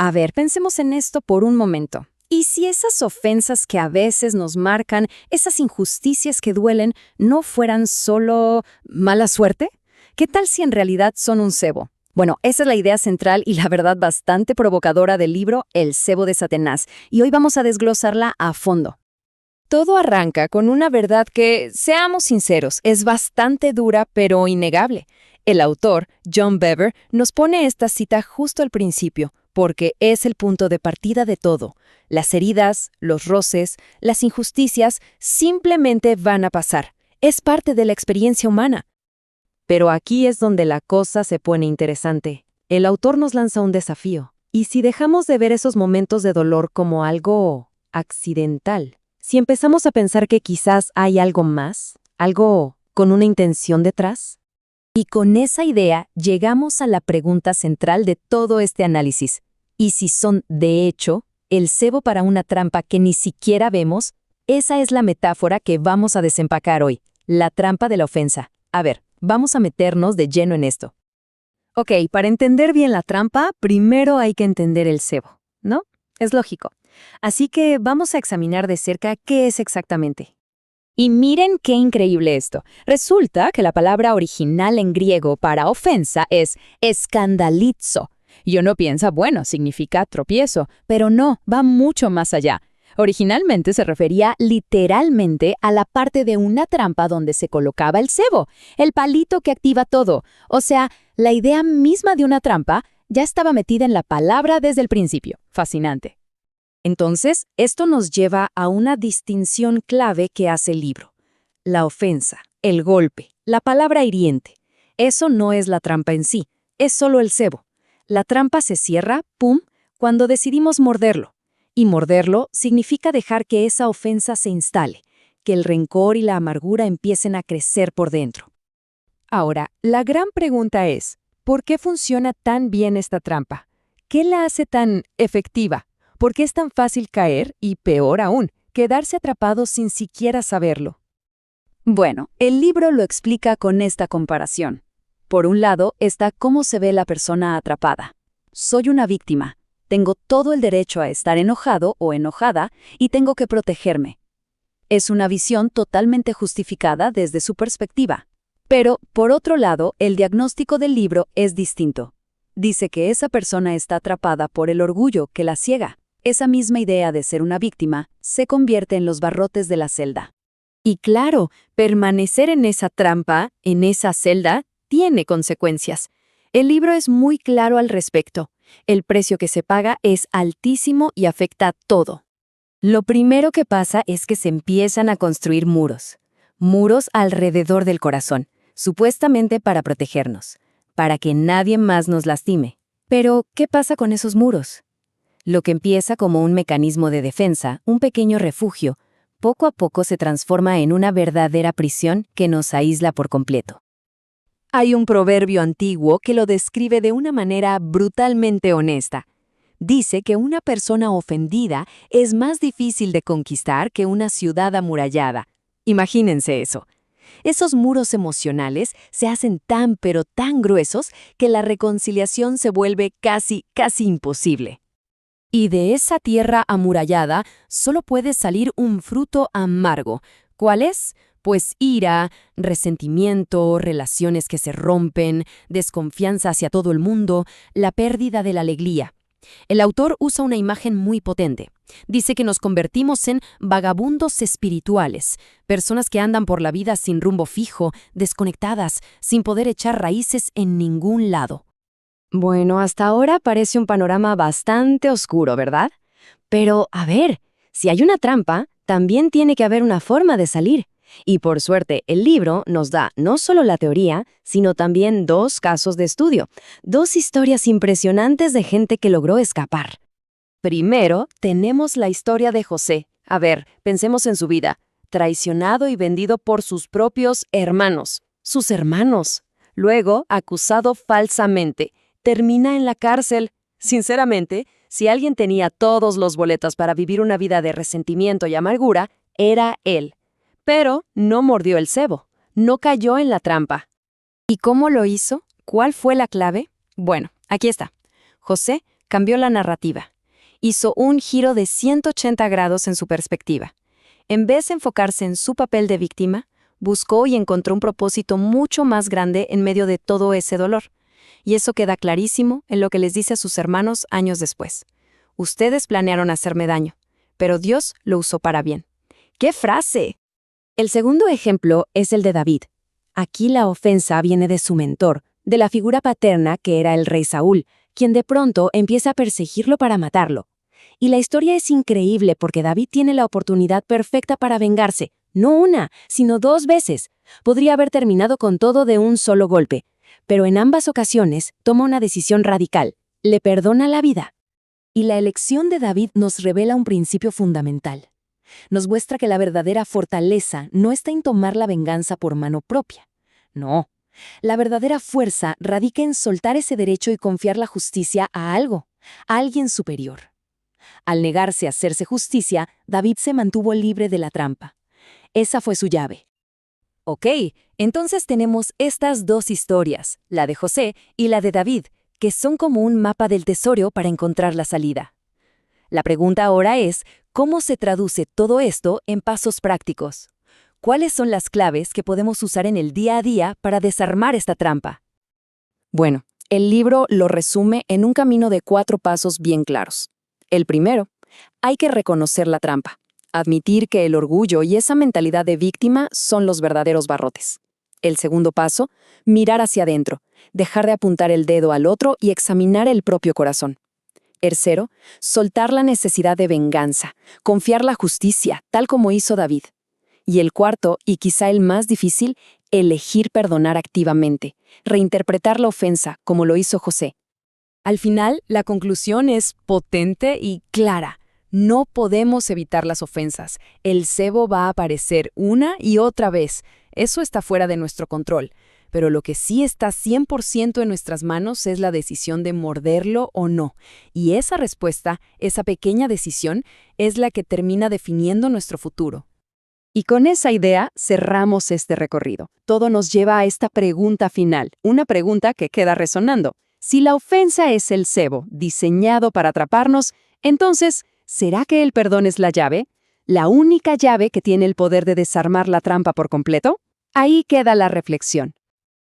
A ver, pensemos en esto por un momento. ¿Y si esas ofensas que a veces nos marcan, esas injusticias que duelen, no fueran solo mala suerte? ¿Qué tal si en realidad son un cebo? Bueno, esa es la idea central y la verdad bastante provocadora del libro El cebo de Satanás, y hoy vamos a desglosarla a fondo. Todo arranca con una verdad que, seamos sinceros, es bastante dura pero innegable. El autor, John Bever, nos pone esta cita justo al principio, porque es el punto de partida de todo. Las heridas, los roces, las injusticias simplemente van a pasar. Es parte de la experiencia humana. Pero aquí es donde la cosa se pone interesante. El autor nos lanza un desafío. ¿Y si dejamos de ver esos momentos de dolor como algo accidental? Si empezamos a pensar que quizás hay algo más, algo con una intención detrás. Y con esa idea llegamos a la pregunta central de todo este análisis. ¿Y si son, de hecho, el cebo para una trampa que ni siquiera vemos? Esa es la metáfora que vamos a desempacar hoy, la trampa de la ofensa. A ver, vamos a meternos de lleno en esto. Ok, para entender bien la trampa, primero hay que entender el cebo, ¿no? Es lógico. Así que vamos a examinar de cerca qué es exactamente. Y miren qué increíble esto. Resulta que la palabra original en griego para ofensa es escandalizo. Y uno piensa, bueno, significa tropiezo, pero no, va mucho más allá. Originalmente se refería literalmente a la parte de una trampa donde se colocaba el cebo, el palito que activa todo. O sea, la idea misma de una trampa ya estaba metida en la palabra desde el principio. Fascinante. Entonces, esto nos lleva a una distinción clave que hace el libro. La ofensa, el golpe, la palabra hiriente. Eso no es la trampa en sí, es solo el cebo. La trampa se cierra, ¡pum!, cuando decidimos morderlo. Y morderlo significa dejar que esa ofensa se instale, que el rencor y la amargura empiecen a crecer por dentro. Ahora, la gran pregunta es, ¿por qué funciona tan bien esta trampa? ¿Qué la hace tan efectiva? ¿Por qué es tan fácil caer y, peor aún, quedarse atrapado sin siquiera saberlo? Bueno, el libro lo explica con esta comparación. Por un lado está cómo se ve la persona atrapada. Soy una víctima. Tengo todo el derecho a estar enojado o enojada y tengo que protegerme. Es una visión totalmente justificada desde su perspectiva. Pero, por otro lado, el diagnóstico del libro es distinto. Dice que esa persona está atrapada por el orgullo que la ciega. Esa misma idea de ser una víctima se convierte en los barrotes de la celda. Y claro, permanecer en esa trampa, en esa celda, tiene consecuencias. El libro es muy claro al respecto. El precio que se paga es altísimo y afecta a todo. Lo primero que pasa es que se empiezan a construir muros. Muros alrededor del corazón, supuestamente para protegernos, para que nadie más nos lastime. Pero, ¿qué pasa con esos muros? Lo que empieza como un mecanismo de defensa, un pequeño refugio, poco a poco se transforma en una verdadera prisión que nos aísla por completo. Hay un proverbio antiguo que lo describe de una manera brutalmente honesta. Dice que una persona ofendida es más difícil de conquistar que una ciudad amurallada. Imagínense eso. Esos muros emocionales se hacen tan pero tan gruesos que la reconciliación se vuelve casi imposible. Y de esa tierra amurallada solo puede salir un fruto amargo. ¿Cuál es? Pues ira, resentimiento, relaciones que se rompen, desconfianza hacia todo el mundo, la pérdida de la alegría. El autor usa una imagen muy potente. Dice que nos convertimos en vagabundos espirituales, personas que andan por la vida sin rumbo fijo, desconectadas, sin poder echar raíces en ningún lado. Bueno, hasta ahora parece un panorama bastante oscuro, ¿verdad? Pero, a ver, si hay una trampa, también tiene que haber una forma de salir. Y por suerte, el libro nos da no solo la teoría, sino también 2 casos de estudio, 2 historias impresionantes de gente que logró escapar. Primero, tenemos la historia de José. A ver, pensemos en su vida. Traicionado y vendido por sus propios hermanos. Sus hermanos. Luego, acusado falsamente. Termina en la cárcel. Sinceramente, si alguien tenía todos los boletos para vivir una vida de resentimiento y amargura, era él. Pero no mordió el cebo, no cayó en la trampa. ¿Y cómo lo hizo? ¿Cuál fue la clave? Bueno, aquí está. José cambió la narrativa. Hizo un giro de 180 grados en su perspectiva. En vez de enfocarse en su papel de víctima, buscó y encontró un propósito mucho más grande en medio de todo ese dolor. Y eso queda clarísimo en lo que les dice a sus hermanos años después. Ustedes planearon hacerme daño, pero Dios lo usó para bien. ¡Qué frase! El segundo ejemplo es el de David. Aquí la ofensa viene de su mentor, de la figura paterna que era el rey Saúl, quien de pronto empieza a perseguirlo para matarlo. Y la historia es increíble porque David tiene la oportunidad perfecta para vengarse, no una, sino 2 veces. Podría haber terminado con todo de un solo golpe, pero en ambas ocasiones toma una decisión radical, le perdona la vida. Y la elección de David nos revela un principio fundamental. Nos muestra que la verdadera fortaleza no está en tomar la venganza por mano propia. No. La verdadera fuerza radica en soltar ese derecho y confiar la justicia a algo, a alguien superior. Al negarse a hacerse justicia, David se mantuvo libre de la trampa. Esa fue su llave. Ok, entonces tenemos estas 2 historias, la de José y la de David, que son como un mapa del tesoro para encontrar la salida. La pregunta ahora es, ¿cómo se traduce todo esto en pasos prácticos? ¿Cuáles son las claves que podemos usar en el día a día para desarmar esta trampa? Bueno, el libro lo resume en un camino de 4 pasos bien claros. El primero, hay que reconocer la trampa, admitir que el orgullo y esa mentalidad de víctima son los verdaderos barrotes. El segundo paso, mirar hacia adentro, dejar de apuntar el dedo al otro y examinar el propio corazón. Tercero, soltar la necesidad de venganza, confiar la justicia, tal como hizo David. Y el cuarto, y quizá el más difícil, elegir perdonar activamente, reinterpretar la ofensa, como lo hizo José. Al final, la conclusión es potente y clara. No podemos evitar las ofensas. El cebo va a aparecer una y otra vez. Eso está fuera de nuestro control. Pero lo que sí está 100% en nuestras manos es la decisión de morderlo o no. Y esa respuesta, esa pequeña decisión, es la que termina definiendo nuestro futuro. Y con esa idea cerramos este recorrido. Todo nos lleva a esta pregunta final, una pregunta que queda resonando. Si la ofensa es el cebo diseñado para atraparnos, entonces, ¿será que el perdón es la llave? ¿La única llave que tiene el poder de desarmar la trampa por completo? Ahí queda la reflexión.